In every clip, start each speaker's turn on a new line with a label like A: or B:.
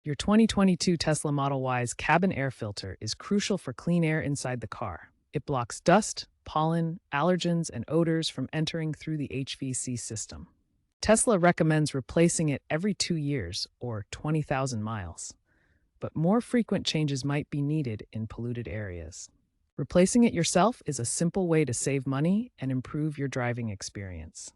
A: Your 2022 Tesla Model Y's cabin air filter is crucial for clean air inside the car. It blocks dust, pollen, allergens, and odors from entering through the HVAC system. Tesla recommends replacing it every 2 years, or 20,000 miles. But more frequent changes might be needed in polluted areas. Replacing it yourself is a simple way to save money and improve your driving experience.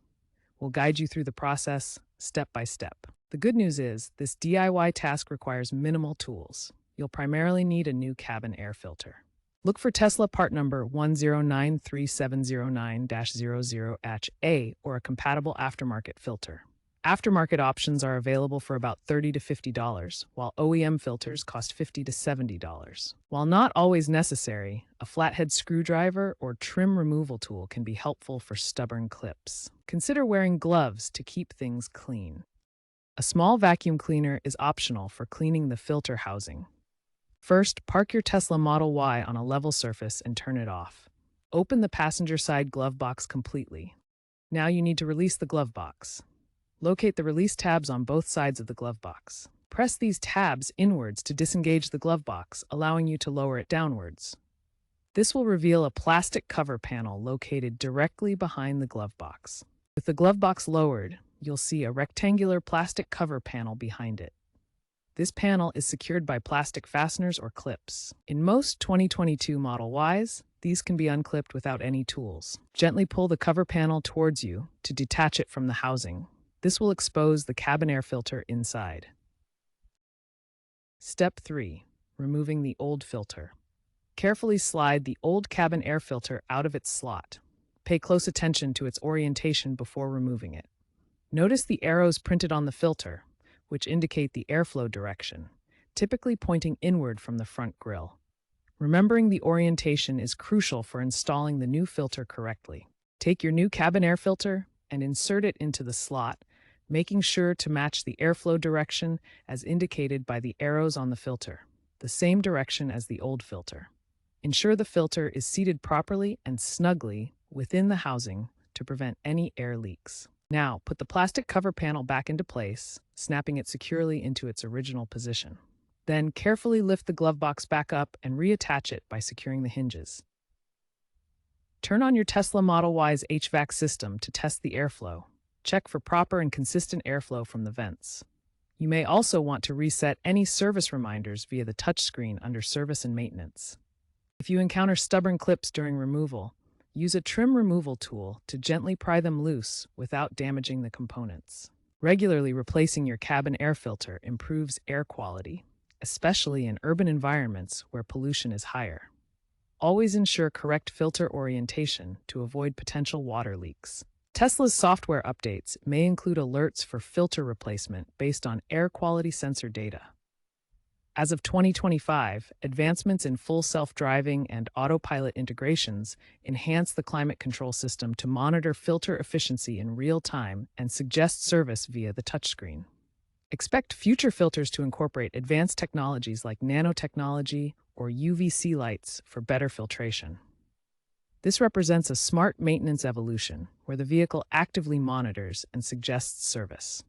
A: We'll guide you through the process, step by step. The good news is, this DIY task requires minimal tools. You'll primarily need a new cabin air filter. Look for Tesla part number 1093709-00H or a compatible aftermarket filter. Aftermarket options are available for about $30 to $50, while OEM filters cost $50 to $70. While not always necessary, a flathead screwdriver or trim removal tool can be helpful for stubborn clips. Consider wearing gloves to keep things clean. A small vacuum cleaner is optional for cleaning the filter housing. First, park your Tesla Model Y on a level surface and turn it off. Open the passenger side glove box completely. Now you need to release the glove box. Locate the release tabs on both sides of the glove box. Press these tabs inwards to disengage the glove box, allowing you to lower it downwards. This will reveal a plastic cover panel located directly behind the glove box. With the glove box lowered, you'll see a rectangular plastic cover panel behind it. This panel is secured by plastic fasteners or clips. In most 2022 Model Ys, these can be unclipped without any tools. Gently pull the cover panel towards you to detach it from the housing. This will expose the cabin air filter inside. Step 3. Removing the old filter. Carefully slide the old cabin air filter out of its slot. Pay close attention to its orientation before removing it. Notice the arrows printed on the filter, which indicate the airflow direction, typically pointing inward from the front grille. Remembering the orientation is crucial for installing the new filter correctly. Take your new cabin air filter and insert it into the slot, making sure to match the airflow direction as indicated by the arrows on the filter, the same direction as the old filter. Ensure the filter is seated properly and snugly within the housing to prevent any air leaks. Now, put the plastic cover panel back into place, snapping it securely into its original position. Then, carefully lift the glove box back up and reattach it by securing the hinges. Turn on your Tesla Model Y's HVAC system to test the airflow. Check for proper and consistent airflow from the vents. You may also want to reset any service reminders via the touchscreen under Service and Maintenance. If you encounter stubborn clips during removal, use a trim removal tool to gently pry them loose without damaging the components. Regularly replacing your cabin air filter improves air quality, especially in urban environments where pollution is higher. Always ensure correct filter orientation to avoid potential water leaks. Tesla's software updates may include alerts for filter replacement based on air quality sensor data. As of 2025, advancements in full self-driving and autopilot integrations enhance the climate control system to monitor filter efficiency in real time and suggest service via the touchscreen. Expect future filters to incorporate advanced technologies like nanotechnology or UVC lights for better filtration. This represents a smart maintenance evolution where the vehicle actively monitors and suggests service.